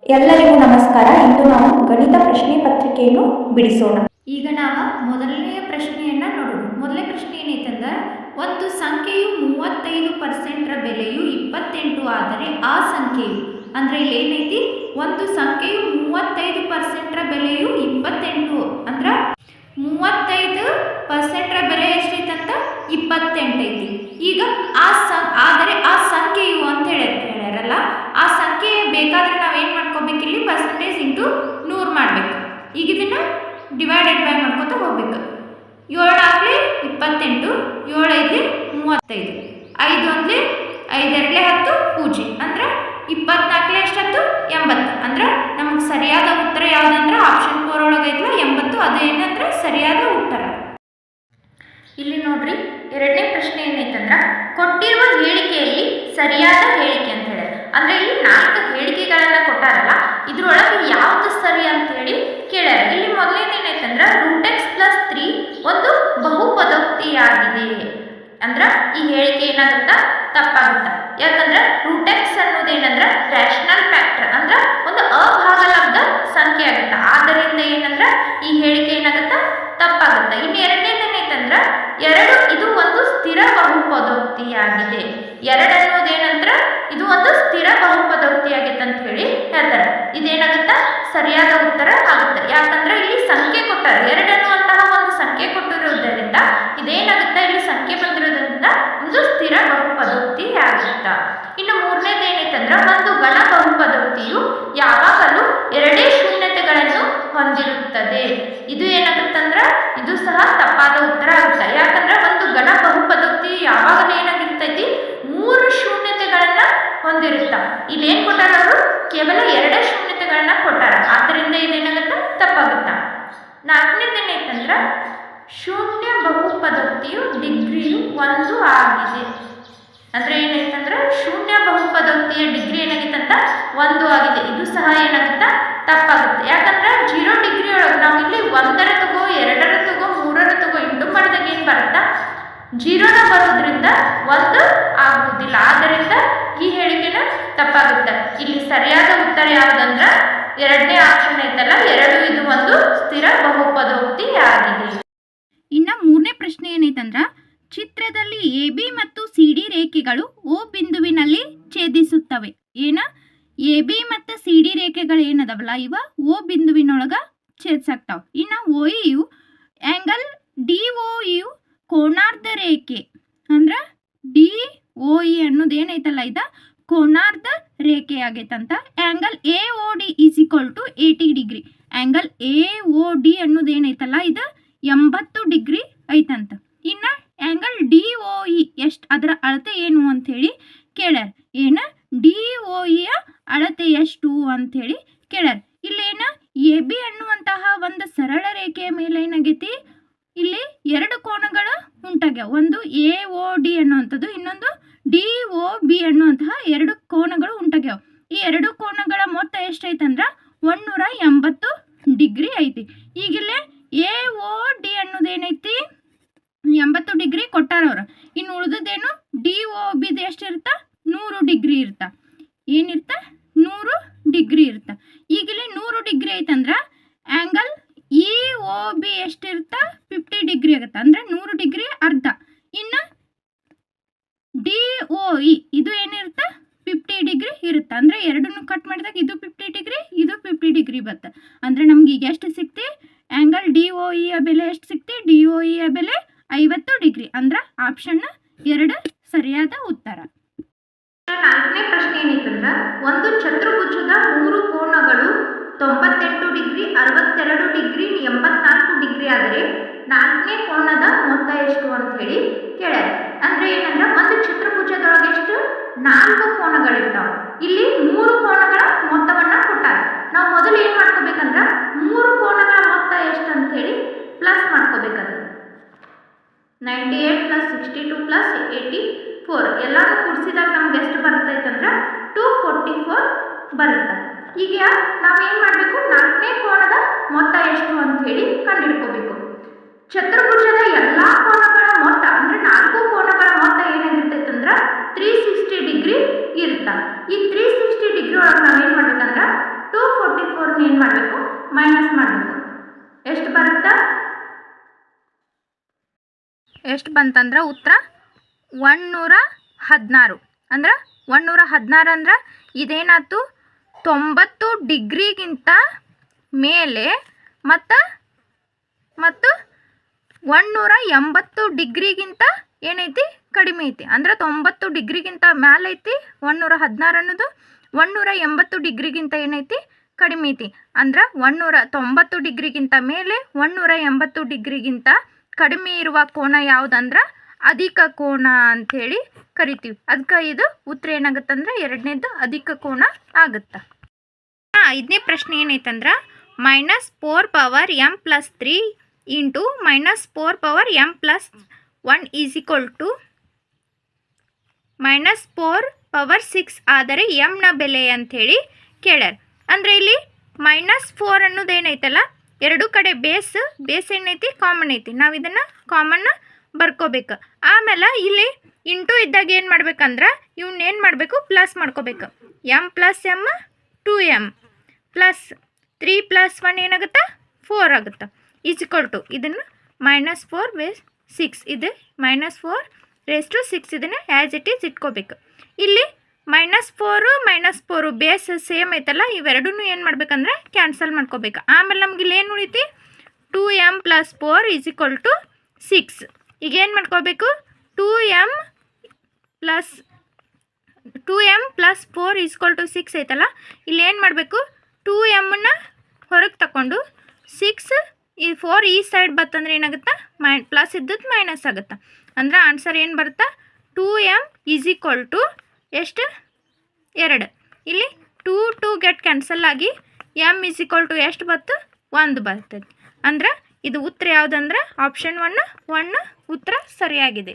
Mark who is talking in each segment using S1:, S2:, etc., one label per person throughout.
S1: ಎಲ್ಲರಿಗೂ ನಮಸ್ಕಾರ. ಇಂದು ನಾವು ಗಣಿತ ಪ್ರಶ್ನೆ ಪತ್ರಿಕೆಯನ್ನು ಬಿಡಿಸೋಣ.
S2: ಈಗ ನಾವು ಮೊದಲನೆಯ ಪ್ರಶ್ನೆಯನ್ನ ನೋಡೋಣ. ಮೊದಲನೇ ಪ್ರಶ್ನೆ ಏನೈತಂದ್ರೆ, ಒಂದು ಸಂಖ್ಯೆಯು 35% ಬೆಲೆಯು 28 ಆದರೆ ಆ ಸಂಖ್ಯೆಯು, ಅಂದ್ರೆ ಇಲ್ಲಿ ಏನೈತಿ, ಒಂದು ಸಂಖ್ಯೆಯು 35% ಬೆಲೆಯು 28 ಅಂದ್ರ 35% ಬೆಲೆ ಎಷ್ಟೈತಂತ 28 ಐತಿ. ಈಗ ಆದರೆ ಆ ಸಂಖ್ಯೆಯು ಅಂತ ಹೇಳ್ಯಾರಲ್ಲ, ಆ ಸಂಖ್ಯೆ ಬೇಕಾದ್ರೆ ನಾವೇನ್ ಮಾಡ್ಕೋಬೇಕು, ಇಲ್ಲಿ ಪರ್ಸೆಂಟೇಜ್ ಇಂಟು 100 ಮಾಡ್ಬೇಕು. ಈಗ ಇದನ್ನ ಡಿವೈಡೆಡ್ ಬೈ ಮಾಡ್ಕೊತ ಹೋಗ್ಬೇಕು. 7 ಆಕ್ಲಿ 28, 7 ಐದ್ಲಿ 35, 5 ಒಂದ್ಲಿ 5 ಎರಡ್ಲೆ 10 ಪೂಜೆ ಅಂದ್ರೆ 24 ಎಷ್ಟತ್ತು 80. ಅಂದ್ರೆ ನಮಗೆ ಸರಿಯಾದ ಉತ್ತರ ಯಾವ್ದಂದ್ರೆ ಆಪ್ಷನ್ 4 ಒಳಗೆ ಐತ್ಲ 80. ಅದೇನಂದ್ರೆ ಸರಿಯಾದ ಉತ್ತರ. ಇಲ್ಲಿ ನೋಡ್ರಿ, ಎರಡನೇ ಪ್ರಶ್ನೆ ಏನೈತಂದ್ರ, ಕೊಟ್ಟಿರುವ ಹೇಳಿಕೆಯಲ್ಲಿ ಸರಿಯಾದ ಹೇಳಿಕೆ ಅಂತ ಹೇಳಿ, ಅಂದ್ರೆ ಇಲ್ಲಿ 4 ಹೇಳಿಕೆಗಳನ್ನ ಕೊಟ್ಟಾರಲ್ಲ, ಇದ್ರೊಳಗೆ ಯಾವ್ದು ಸರಿ ಅಂತ ಹೇಳಿ ಕೇಳ್ಯಾರ. ಇಲ್ಲಿ ಮೊದಲನೇದು ಏನೈತಂದ್ರ, √x+3 ಒಂದು ಬಹುಪದೋಕ್ತಿಯಾಗಿದೆ. ಅಂದ್ರ ಈ ಹೇಳಿಕೆ ಏನಾಗುತ್ತ, ತಪ್ಪಾಗುತ್ತ. ಯಾಕಂದ್ರ √x ಅನ್ನೋದೇನಂದ್ರ ರ್ಯಾಷನಲ್ ಫ್ಯಾಕ್ಟರ್, ಅಂದ್ರ ಒಂದು ಅಭಾಗಲಬ್ಧ ಸಂಖ್ಯೆ ಆಗುತ್ತ. ಆದ್ದರಿಂದ ಏನಂದ್ರ ಈ ಹೇಳಿಕೆ ಏನಾಗುತ್ತ, ತಪ್ಪಾಗುತ್ತ. ಇನ್ನು ಎರಡನೇದು ಏನೈತಂದ್ರ, 2 ಇದು ಒಂದು ಸ್ಥಿರ ಬಹುಪದೋಕ್ತಿಯಾಗಿದೆ. 2 ಅನ್ನೋದೇನಂದ್ರ ಇದು ಒಂದು ಸ್ಥಿರ ಬಹುಪದೋಕ್ತಿಯಾಗೈತೆ ಅಂತ ಹೇಳಿ ಹೇಳ್ತಾರೆ. ಇದೇನಾಗುತ್ತ, ಸರಿಯಾದ ಉತ್ತರ ಆಗುತ್ತೆ. ಯಾಕಂದ್ರೆ ಇಲ್ಲಿ ಸಂಖ್ಯೆ ಕೊಟ್ಟಾರೆ, 2 ಅನ್ನುವಂತಹ ಒಂದು ಸಂಖ್ಯೆ ಕೊಟ್ಟಿರುವುದರಿಂದ ಇದೇನಾಗುತ್ತ, ಇಲ್ಲಿ ಸಂಖ್ಯೆ ಬಂದಿರೋದ್ರಿಂದ ಒಂದು ಸ್ಥಿರ ಬಹುಪದೋಕ್ತಿ ಆಗುತ್ತ. ಇನ್ನು ಮೂರನೇದು ಏನೈತಂದ್ರ, ಒಂದು ಘನ ಬಹುಪದೋಕ್ತಿಯು ಯಾವಾಗಲೂ 2 ಶೂನ್ಯತೆಗಳನ್ನು ಹೊಂದಿರುತ್ತದೆ. ಇದು ಏನಾಗುತ್ತಂದ್ರ ಇದು ಸಹ ತಪ್ಪಾದ ಉತ್ತರ ಆಗುತ್ತೆ. ಯಾಕಂದ್ರೆ ಒಂದು ಘನ ಬಹುಪದೋಕ್ತಿ ಯಾವಾಗಲೂ ಏನಾಗಿರ್ತೈತಿ, 3 ಶೂನ್ಯತೆಗಳನ್ನ ಹೊಂದಿರುತ್ತ. ಇಲ್ಲಿ ಏನ್ ಕೊಟ್ಟಾರ, ಅವರು ಕೇವಲ 2 ಶೂನ್ಯತೆಗಳನ್ನ ಕೊಟ್ಟಾರ. ಆದ್ದರಿಂದ ಇದೇನಾಗುತ್ತ, ತಪ್ಪಾಗುತ್ತ. ನಾಲ್ಕನೇದು ಏನೈತಂದ್ರ, ಶೂನ್ಯ ಬಹುಪದೋಕ್ತಿಯು ಡಿಗ್ರಿಯು 1 ಆಗಿದೆ. ಅಂದ್ರೆ ಏನೈತಂದ್ರ ಶೂನ್ಯ ಬಹುಪದೋಕ್ತಿಯ ಡಿಗ್ರಿ ಏನಾಗಿತ್ತಂತ 1 ಆಗಿದೆ. ಇದು ಸಹ ಏನಾಗುತ್ತ, ತಪ್ಪಾಗುತ್ತೆ. ಯಾಕಂದ್ರೆ 0 ಡಿಗ್ರಿ ಒಳಗೆ ನಾವು ಇಲ್ಲಿ 1ರ ತಗೋ, 2ರ ತಗೋ, 3ರ ತಗೋ ಇಂಟು ಮಾಡಿದಾಗ ಏನ್ ಬರುತ್ತಾ, 0ನ ಬರೋದ್ರಿಂದ 1 ಆಗುವುದಿಲ್ಲ. ಆದ್ದರಿಂದ ಈ ಹೇಳಿಕೆನ ತಪ್ಪಾಗುತ್ತೆ. ಇಲ್ಲಿ ಸರಿಯಾದ ಉತ್ತರ ಯಾವುದಂದ್ರ ಎರಡನೇ ಆಪ್ಷನ್ ಐತಲ್ಲ, 2 ಇದು ಒಂದು ಸ್ಥಿರ ಬಹುಪದೋಕ್ತಿ ಆಗಿದೆ. ಇನ್ನ ಮೂರನೇ ಪ್ರಶ್ನೆ ಏನೈತಂದ್ರ, ಚಿತ್ರದಲ್ಲಿ AB ಮತ್ತು CD ರೇಖೆಗಳು O ಬಿಂದುವಿನಲ್ಲಿ ಛೇದಿಸುತ್ತವೆ. ಏನ AB ಮತ್ತು CD ರೇಖೆಗಳು ಏನದವಲ್ಲ, ಇವ O ಬಿಂದುವಿನೊಳಗ ಛೇದಿಸಾಕ್ತಾವ. ಇನ್ನು OE ಆಂಗಲ್ DOE ಕೋಣಾರ್ಧ ರೇಖೆ, ಅಂದ್ರ DOE ಅನ್ನೋದು ಏನೈತಲ್ಲ, ಇದ ಕೋಣಾರ್ಧ ರೇಖೆ ಆಗೈತಂತ. Angle AOD = 80 degree. Angle AOD ಅನ್ನೋದು ಏನೈತಲ್ಲ, ಇದು 80 ಡಿಗ್ರಿ ಐತಂತ. ಇನ್ನ ಆಂಗಲ್ DOE ಎಷ್ಟು, ಅದರ ಅಳತೆ ಏನು ಅಂತ ಹೇಳಿ ಕೇಳ್ಯಾರ. ಏನ DOE ಯ ಅಳತೆ ಎಷ್ಟು ಅಂತ ಹೇಳಿ ಕೇಳ್ಯಾರ. ಇಲ್ಲೇನ AB ಅನ್ನುವಂತಹ ಒಂದು ಸರಳ ರೇಖೆಯ ಮೇಲೆ ಏನಾಗೈತಿ, ಇಲ್ಲಿ 2 ಕೋನಗಳು ಉಂಟಾಗ್ಯಾವ. ಒಂದು AOD ಅನ್ನುವಂಥದ್ದು, ಇನ್ನೊಂದು DOB ಅನ್ನುವಂತಹ 2 ಕೋನಗಳು ಉಂಟಾಗ್ಯಾವ. ಈ 2 ಕೋನಗಳ ಮೊತ್ತ ಎಷ್ಟೈತಂದ್ರ 180 ಡಿಗ್ರಿ ಐತಿ. ಈಗಿಲ್ಲೇ AOD ಅನ್ನೋದೇನೈತಿ 80 ಡಿಗ್ರಿ ಕೊಟ್ಟಾರ ಅವ್ರು. ಇನ್ನು ಉಳಿದದೇನು DOB ಎಷ್ಟಿರುತ್ತ, 100 ಡಿಗ್ರಿ ಇರ್ತ. ಏನಿರ್ತ, 100 ಡಿಗ್ರಿ ಇರ್ತ. ಈಗಿಲ್ಲಿ 100 ಡಿಗ್ರಿ ಐತಂದ್ರ ಆಂಗಲ್ EOB ಎಷ್ಟಿರ್ತ, 50 ಡಿಗ್ರಿ ಆಗುತ್ತೆ. ಅಂದ್ರೆ 100 ಡಿಗ್ರಿ ಅರ್ಧ. ಇನ್ನು DOE ಇದು ಏನಿರುತ್ತ, 50 ಡಿಗ್ರಿ ಇರುತ್ತೆ. ಅಂದ್ರೆ ಎರಡನ್ನು ಕಟ್ ಮಾಡಿದಾಗ ಇದು 50 ಡಿಗ್ರಿ, ಇದು 50 ಡಿಗ್ರಿ ಬರುತ್ತೆ. ಅಂದ್ರೆ ನಮ್ಗೆ ಈಗ ಎಷ್ಟು ಸಿಕ್ತಿ, ಆಂಗಲ್ DOE ಯ ಬೆಲೆ ಎಷ್ಟು ಸಿಕ್ತಿ, DOE ಯ ಬೆಲೆ 50 ಡಿಗ್ರಿ. ಅಂದ್ರೆ ಆಪ್ಷನ್ 2 ಸರಿಯಾದ ಉತ್ತರ. ನಾಲ್ಕನೇ ಪ್ರಶ್ನೆ ಏನೈತಂದ್ರ, ಒಂದು ಚತುರ್ಭುಜದ 3 ಕೋನಗಳು 98 ಡಿಗ್ರಿ, 62 ಡಿಗ್ರಿ, 84 ಡಿಗ್ರಿ ಆದರೆ 4ನೇ ಕೋನದ ಮೊತ್ತ ಎಷ್ಟು ಅಂತ ಹೇಳಿ ಕೇಳ್ಯಾರ. ಅಂದ್ರೆ ಏನಂದ್ರ, ಒಂದು ಚತುರ್ಭುಜದೊಳಗೆ ಎಷ್ಟು 4 ಕೋನಗಳಿರ್ತಾವ. ಇಲ್ಲಿ 3 ಕೋನಗಳ ಮೊತ್ತವನ್ನ ಕೊಟ್ಟಾರ. ನಾವು ಮೊದಲು ಏನ್ ಮಾಡ್ಕೋಬೇಕಂದ್ರ 3 ಕೋನಗಳ ಮೊತ್ತ ಎಷ್ಟು ಅಂತ ಹೇಳಿ ಪ್ಲಸ್ ಮಾಡ್ಕೋಬೇಕಂದ್ರ 98 + 62 + 84 ಎಲ್ಲಾನು ಕೂಡಿಸಿದಾಗ ನಮ್ಗೆ ಎಷ್ಟು ಬರ್ತೈತಂದ್ರ 244 ಬರುತ್ತೆ. ಈಗ ನಾವೇನ್ ಮಾಡಬೇಕು, 4ನೇ ಕೋನದ ಮೊತ್ತ ಎಷ್ಟು ಅಂತ ಹೇಳಿ ಕಂಡುಹಿಡ್ಕೋಬೇಕು. ಚತುರ್ಭುಜದ ಎಲ್ಲಾ ಕೋನಗಳ ಮೊತ್ತ ಅಂದ್ರೆ 4 ಕೋನಗಳ ಮೊತ್ತ ಏನಾಗಿರ್ತೈತಂದ್ರ 360 ಡಿಗ್ರಿ ಇರ್ತ. ಈ 360 ಡಿಗ್ರಿ ಒಳಗೆ ನಾವೇನ್ ಮಾಡ್ಬೇಕಂದ್ರ 2 ಮೈನಸ್ ಮಾಡಬೇಕು. ಎಷ್ಟು ಬರುತ್ತಾ? ಎಷ್ಟು ಬಂತಂದ್ರೆ ಉತ್ತರ 116. ಅಂದ್ರೆ 116 ಅಂದ್ರೆ ಇದೇನಾಯ್ತು, 90 ಡಿಗ್ರಿಗಿಂತ ಮೇಲೆ ಮತ್ತು 180 ಡಿಗ್ರಿಗಿಂತ ಏನೈತಿ, ಕಡಿಮೆ ಐತಿ. ಅಂದ್ರೆ 90 ಡಿಗ್ರಿಗಿಂತ ಮ್ಯಾಲೆ ಐತಿ 116 ಅನ್ನೋದು, 180 ಡಿಗ್ರಿಗಿಂತ ಏನೈತಿ, ಕಡಿಮೆ ಐತಿ. ಅಂದ್ರೆ 190 ಡಿಗ್ರಿಗಿಂತ ಮೇಲೆ 180 ಡಿಗ್ರಿಗಿಂತ ಕಡಿಮೆ ಇರುವ ಕೋನ ಯಾವುದಂದ್ರೆ ಅಧಿಕ ಕೋನ ಅಂಥೇಳಿ ಕರಿತೀವಿ. ಅದಕ್ಕೆ ಇದು ಉತ್ತರ ಏನಾಗುತ್ತಂದ್ರೆ ಎರಡನೇದು ಅಧಿಕ ಕೋನ ಆಗುತ್ತೆ. 5ನೇ ಪ್ರಶ್ನೆ ಏನೈತಂದ್ರೆ -4m+3 into -4m+1 is equal to -4/6 ಆದರೆ ಎಮ್ನ ಬೆಲೆ ಅಂಥೇಳಿ ಕೇಳ್ಯಾರ. ಅಂದರೆ ಇಲ್ಲಿ -4 ಅನ್ನೋದು ಏನೈತಲ್ಲ, ಎರಡು ಕಡೆ ಬೇಸ್ ಏನೈತಿ, ಕಾಮನ್ ಐತಿ. ನಾವು ಇದನ್ನು ಕಾಮನ್ ಬರ್ಕೋಬೇಕು. ಆಮೇಲೆ ಇಲ್ಲಿ ಇಂಟು ಇದ್ದಾಗ ಏನು ಮಾಡ್ಬೇಕಂದ್ರೆ ಇವನ್ನೇನು ಮಾಡಬೇಕು, ಪ್ಲಸ್ ಮಾಡ್ಕೋಬೇಕು. m + m 2m ಪ್ಲಸ್ 3 + 1 ಏನಾಗುತ್ತೆ, 4 ಆಗುತ್ತೆ. ಈಸ್ ಈಕ್ವಲ್ ಟು ಇದನ್ನು -4/6 ಇದು -4/6 ಇದನ್ನು ಆ್ಯಸ್ ಇಟ್ ಈಸ್ ಇಟ್ಕೋಬೇಕು. ಇಲ್ಲಿ -4 ಬೇಸ್ ಸೇಮ್ ಐತಲ್ಲ, ಇವೆರಡೂ ಏನು ಮಾಡ್ಬೇಕಂದ್ರೆ ಕ್ಯಾನ್ಸಲ್ ಮಾಡ್ಕೋಬೇಕು. ಆಮೇಲೆ ನಮ್ಗೆ ಇಲ್ಲಿ ಏನು ಉಳಿತಿ, 2m + 4 ಈಸ್ ಈಕ್ವಲ್ ಟು 6. ಈಗ ಏನು ಮಾಡ್ಕೋಬೇಕು, 2m + 4 ಈಸ್ ಈಕ್ವಲ್ ಟು 6 ಐತಲ್ಲ, ಇಲ್ಲಿ ಏನು ಮಾಡಬೇಕು, 2mನ ಹೊರಗೆ ತಗೊಂಡು 6 ಈ 4 ಈ ಸೈಡ್ ಬರ್ತಂದ್ರೆ ಏನಾಗುತ್ತೆ, ಪ್ಲಸ್ ಇದ್ದದ್ದು ಮೈನಸ್ ಆಗುತ್ತೆ. ಅಂದ್ರೆ ಆನ್ಸರ್ ಏನು ಬರುತ್ತೆ, 2m ಈಸ್ ಈಕ್ವಲ್ ಟು ಎಷ್ಟು, 2. ಇಲ್ಲಿ 2 ಗೆಟ್ ಕ್ಯಾನ್ಸಲ್ ಆಗಿ m ಈಸ್ ಈಕ್ವಲ್ ಟು ಎಷ್ಟು ಬತ್ತು, 1 ಬರ್ತದೆ. ಅಂದ್ರೆ ಇದು ಉತ್ತರ ಯಾವುದಂದ್ರೆ ಆಪ್ಷನ್ 1 ಉತ್ತರ ಸರಿಯಾಗಿದೆ.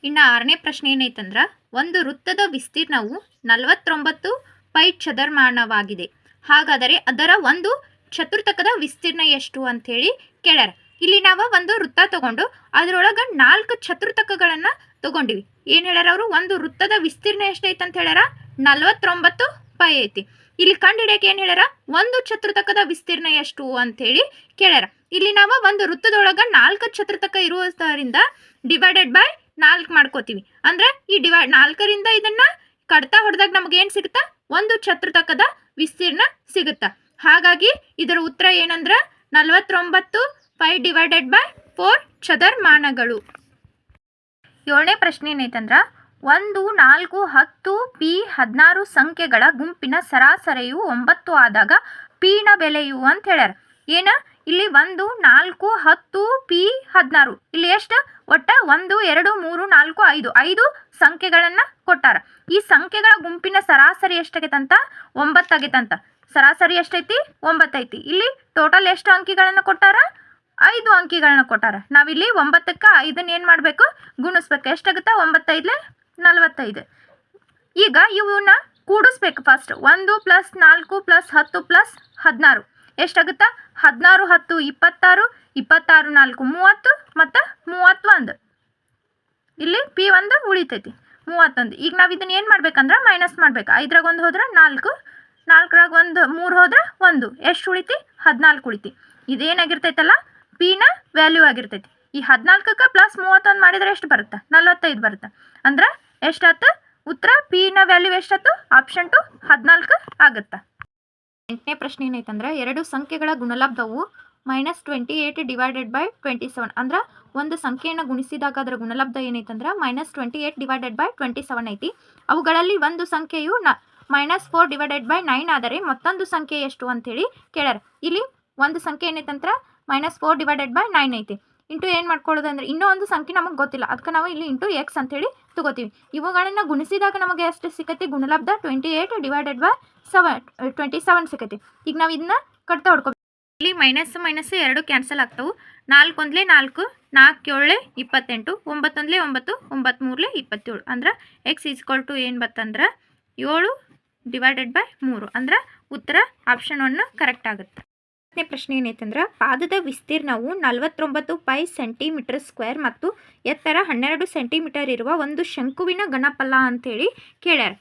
S2: ಇನ್ನು 6ನೇ ಪ್ರಶ್ನೆ ಏನೈತಂದ್ರೆ ಒಂದು ವೃತ್ತದ ವಿಸ್ತೀರ್ಣವು 49 ಪೈ ಚದರಮಾನವಾಗಿದೆ. ಹಾಗಾದರೆ ಅದರ ಒಂದು ಚತುರ್ಥಕದ ವಿಸ್ತೀರ್ಣ ಎಷ್ಟು ಅಂಥೇಳಿ ಕೇಳ್ಯಾರ. ಇಲ್ಲಿ ನಾವು ಒಂದು ವೃತ್ತ ತಗೊಂಡು ಅದರೊಳಗೆ 4 ಚತುರ್ಥಕಗಳನ್ನು ತಗೊಂಡಿವಿ. ಏನು ಹೇಳ್ಯಾರ ಅವರು, ಒಂದು ವೃತ್ತದ ವಿಸ್ತೀರ್ಣ ಎಷ್ಟೈತೆ ಅಂತ ಹೇಳ್ಯಾರ, 49 ಪೈ ಐತಿ. ಇಲ್ಲಿ ಕಂಡು ಹಿಡಿಯೋಕೆ ಏನು ಹೇಳ್ಯಾರ, ಒಂದು ಚತುರ್ಥಕದ ವಿಸ್ತೀರ್ಣ ಎಷ್ಟು ಅಂಥೇಳಿ ಕೇಳ್ಯಾರ. ಇಲ್ಲಿ ನಾವು ಒಂದು ವೃತ್ತದೊಳಗೆ 4 ಚತುರ್ಥಕ ಇರುವುದರಿಂದ ಡಿವೈಡೆಡ್ ಬೈ 4 ಮಾಡ್ಕೋತೀವಿ. ಅಂದ್ರೆ ಈ 4ರಿಂದ ಇದನ್ನು ಕಡ್ತಾ ಹೊಡೆದಾಗ ನಮಗೆ ಏನು ಸಿಗುತ್ತಾ, ಒಂದು ಚತುರ್ಥಕದ ವಿಸ್ತೀರ್ಣ ಸಿಗುತ್ತಾ. ಹಾಗಾಗಿ ಇದರ ಉತ್ತರ ಏನಂದ್ರೆ 49 ಪೈ ಡಿವೈಡೆಡ್ ಬೈ 4 ಚದರಮಾನಗಳು. 7ನೇ ಪ್ರಶ್ನೆ ಏನೈತಂದ್ರೆ 1, 4, 10, p 16 ಸಂಖ್ಯೆಗಳ ಗುಂಪಿನ ಸರಾಸರಿಯು 9 ಆದಾಗ ಪಿನ ಬೆಲೆಯು ಅಂತ ಹೇಳ್ಯಾರ. ಏನು ಇಲ್ಲಿ 1, 4, 10, p 16 ಇಲ್ಲಿ ಎಷ್ಟು, ಒಟ್ಟ 1, 2, 3, 4, 5 ಸಂಖ್ಯೆಗಳನ್ನು ಕೊಟ್ಟಾರ. ಈ ಸಂಖ್ಯೆಗಳ ಗುಂಪಿನ ಸರಾಸರಿ ಎಷ್ಟಾಗೈತಂತ, 9 ಆಗೈತಂತ. ಸರಾಸರಿ ಎಷ್ಟೈತಿ, 9 ಐತಿ. ಇಲ್ಲಿ ಟೋಟಲ್ ಎಷ್ಟು ಅಂಕಿಗಳನ್ನು ಕೊಟ್ಟಾರ, 5 ಅಂಕಿಗಳನ್ನ ಕೊಟ್ಟಾರ. ನಾವಿಲ್ಲಿ 9ಕ್ಕೆ 5 ಏನು ಮಾಡಬೇಕು, ಗುಣಿಸ್ಬೇಕು. ಎಷ್ಟಾಗುತ್ತೆ, 9 5 45. ಈಗ ಇವನ್ನ ಕೂಡಿಸ್ಬೇಕು. ಫಸ್ಟ್ 1 + 4 + 10 + 16 ಎಷ್ಟಾಗುತ್ತೆ, 16 10 26, 26 4 30 ಮತ್ತು 31. ಇಲ್ಲಿ p1 ಉಳಿತೈತಿ 31. ಈಗ ನಾವು ಇದನ್ನ ಏನು ಮಾಡ್ಬೇಕಂದ್ರೆ ಮೈನಸ್ ಮಾಡ್ಬೇಕು. 5ರಾಗ 1 ಹೋದ್ರೆ 4, 4ರಾಗ 1 3 ಹೋದ್ರೆ 1, ಎಷ್ಟು ಉಳಿತಿ, 14 ಉಳಿತಿ. ಇದೇನಾಗಿರ್ತೈತಲ್ಲ ಪಿನ ವ್ಯಾಲ್ಯೂ ಆಗಿರ್ತೈತಿ. ಈ 14ಕ್ಕೆ ಪ್ಲಸ್ 31 ಮಾಡಿದರೆ ಎಷ್ಟು ಬರುತ್ತೆ, 45 ಬರುತ್ತೆ. ಅಂದ್ರೆ ಎಷ್ಟಾಯ್ತು ಉತ್ತರ, ಪಿನ ವ್ಯಾಲ್ಯೂ ಎಷ್ಟಾಯ್ತು, ಆಪ್ಷನ್ 2 14 ಆಗುತ್ತೆ. 8ನೇ ಪ್ರಶ್ನೆ ಏನೈತಂದ್ರೆ ಎರಡು ಸಂಖ್ಯೆಗಳ ಗುಣಲಬ್ಧವು -28 ಡಿವೈಡೆಡ್ ಬೈ 27. ಅಂದ್ರೆ ಒಂದು ಸಂಖ್ಯೆಯನ್ನು ಗುಣಿಸಿದಾಗ ಅದರ ಗುಣಲಬ್ಧ ಏನೈತಂದ್ರೆ -28 ಡಿವೈಡೆಡ್ ಬೈ 27 ಐತಿ. ಅವುಗಳಲ್ಲಿ ಒಂದು ಸಂಖ್ಯೆಯು -4 ಡಿವೈಡೆಡ್ ಬೈ 9 ಆದರೆ ಮತ್ತೊಂದು ಸಂಖ್ಯೆ ಎಷ್ಟು ಅಂಥೇಳಿ ಕೇಳ್ಯಾರ. ಇಲ್ಲಿ ಒಂದು ಸಂಖ್ಯೆ ಏನೈತಂದ್ರೆ -4 ಡಿವೈಡೆಡ್ ಬೈ 9 ಐತಿ. ಇಂಟು ಏನು ಮಾಡ್ಕೊಳ್ಳೋದು ಅಂದರೆ ಇನ್ನೂ ಒಂದು ಸಂಖ್ಯೆ ನಮಗೆ ಗೊತ್ತಿಲ್ಲ, ಅದಕ್ಕೆ ನಾವು ಇಲ್ಲಿ ಇಂಟು x ಅಂತೇಳಿ ತಗೋತೀವಿ. ಇವುಗಳನ್ನು ಗುಣಿಸಿದಾಗ ನಮಗೆ ಎಷ್ಟು ಸಿಕ್ಕೈತಿ, ಗುಣಲಬ್ಧ 28 ಡಿವೈಡೆಡ್ ಬೈ 27 ಸಿಕ್ಕೈತಿ. ಈಗ ನಾವು ಇದನ್ನ ಕಟ್ತಾ ಹೊಡ್ಕೋಬೇಕು. ಇಲ್ಲಿ ಮೈನಸ್ ಎರಡು ಕ್ಯಾನ್ಸಲ್ ಆಗ್ತವೆ. 4 1 4, 4 7 28, 9 1 9, 9 3 27. ಅಂದ್ರೆ x = ಏನು ಬರ್ತಂದ್ರೆ 7 ಡಿವೈಡೆಡ್ ಬೈ 3. ಅಂದ್ರೆ ಉತ್ತರ ಆಪ್ಷನ್ 1 ಕರೆಕ್ಟ್ ಆಗುತ್ತೆ. 10ನೇ ಪ್ರಶ್ನೆ ಏನೈತಂದ್ರೆ ಪಾದದ ವಿಸ್ತೀರ್ಣವು 49 ಪೈ cm² ಮತ್ತು ಎತ್ತರ 12 ಸೆಂಟಿಮೀಟರ್ ಇರುವ ಒಂದು ಶಂಕುವಿನ ಘನಫಲ ಅಂತೇಳಿ ಕೇಳ್ಯಾರ.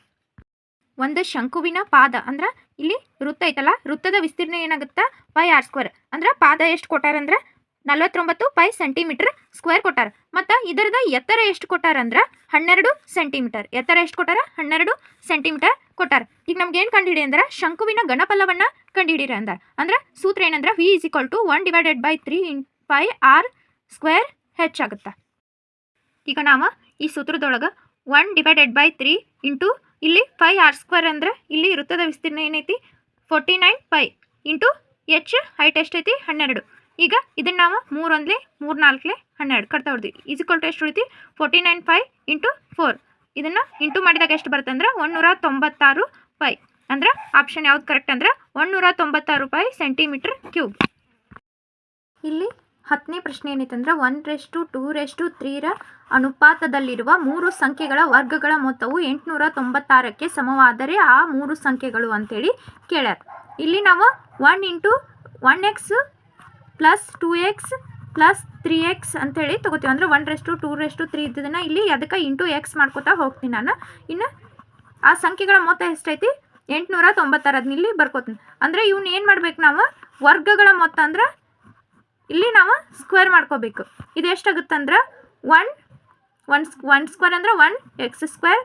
S2: ಒಂದು ಶಂಕುವಿನ ಪಾದ ಅಂದ್ರೆ ಇಲ್ಲಿ ವೃತ್ತ ಐತಲ್ಲ, ವೃತ್ತದ ವಿಸ್ತೀರ್ಣ ಏನಾಗುತ್ತೆ ಪೈ ಆರ್ ಸ್ಕ್ವೇರ್. ಅಂದ್ರೆ ಪಾದ ಎಷ್ಟು ಕೊಟ್ಟಾರಂದ್ರೆ 49 ಪೈ ಸೆಂಟಿಮೀಟರ್ ಸ್ಕ್ವೇರ್ ಕೊಟ್ಟಾರ. ಮತ್ತು ಇದರದ ಎತ್ತರ ಎಷ್ಟು ಕೊಟ್ಟಾರಂದ್ರೆ 12 ಸೆಂಟಿಮೀಟರ್. ಎತ್ತರ ಎಷ್ಟು ಕೊಟ್ಟಾರ? 12 ಸೆಂಟಿಮೀಟರ್ ಕೊಟ್ಟಾರ. ಈಗ ನಮ್ಗೆ ಏನು ಕಂಡುಹಿಡಿ ಅಂದ್ರೆ ಶಂಕುವಿನ ಘನಫಲವನ್ನು ಕಂಡುಹಿಡಿರಿ ಅಂದಾರ. ಅಂದ್ರೆ ಸೂತ್ರ ಏನಂದ್ರೆ V = 1/3 ಪೈ ಆರ್ ಸ್ಕ್ವೇರ್ ಹೆಚ್ಚಾಗುತ್ತೆ. ಈಗ ನಾವು ಈ ಸೂತ್ರದೊಳಗೆ 1/3 ಇಂಟು ಇಲ್ಲಿ ಪೈ ಆರ್ ಸ್ಕ್ವೇರ್ ಅಂದರೆ ಇಲ್ಲಿ ವೃತ್ತದ ವಿಸ್ತೀರ್ಣ ಏನೈತಿ 49 ಪೈ ಇಂಟು ಎಚ್ ಹೈಟ್ ಎಷ್ಟೈತಿ 12. ಈಗ ಇದನ್ನು ನಾವು 3 1 3 4 12 ಕಟ್ತಾ ಹೊಡ್ತೀವಿ. = ಎಷ್ಟು ಉಳಿತಿ 49 ಪೈ ಇಂಟು 4. ಇದನ್ನು ಇಂಟು ಮಾಡಿದಾಗ ಎಷ್ಟು ಬರುತ್ತೆ ಅಂದ್ರೆ 196 ಪೈ. ಅಂದ್ರೆ ಆಪ್ಷನ್ ಯಾವ್ದು ಕರೆಕ್ಟ್ ಅಂದ್ರೆ 196 ಪೈ ಸೆಂಟಿಮೀಟರ್ ಕ್ಯೂಬ್. ಇಲ್ಲಿ 10ನೇ ಪ್ರಶ್ನೆ ಏನೈತೆ ಅಂದ್ರೆ 1:2:3 ಅನುಪಾತದಲ್ಲಿರುವ 3 ಸಂಖ್ಯೆಗಳ ವರ್ಗಗಳ ಮೊತ್ತವು 896ಕ್ಕೆ ಸಮವಾದರೆ ಆ 3 ಸಂಖ್ಯೆಗಳು ಅಂತೇಳಿ ಕೇಳ್ಯಾರ. ಇಲ್ಲಿ ನಾವು 1 × 1x + 2x + 3x ಅಂತೇಳಿ ತಗೋತೀವಿ. ಅಂದರೆ 1:2:3 ಇದ್ದದನ್ನು ಇಲ್ಲಿ ಅದಕ್ಕೆ ಇಂಟು ಎಕ್ಸ್ ಮಾಡ್ಕೋತಾ ಹೋಗ್ತೀನಿ ನಾನು. ಇನ್ನು ಆ ಸಂಖ್ಯೆಗಳ ಮೊತ್ತ ಎಷ್ಟೈತಿ 896. ಅದನ್ನ ಇಲ್ಲಿ ಬರ್ಕೋತೀನಿ. ಅಂದರೆ ಇವ್ನ ಏನು ಮಾಡ್ಬೇಕು ನಾವು ವರ್ಗಗಳ ಮೊತ್ತ ಅಂದ್ರೆ ಇಲ್ಲಿ ನಾವು ಸ್ಕ್ವೇರ್ ಮಾಡ್ಕೋಬೇಕು. ಇದು ಎಷ್ಟಾಗುತ್ತೆ ಅಂದ್ರೆ 1 ಸ್ಕ್ವೇರ್ ಅಂದ್ರೆ 1x²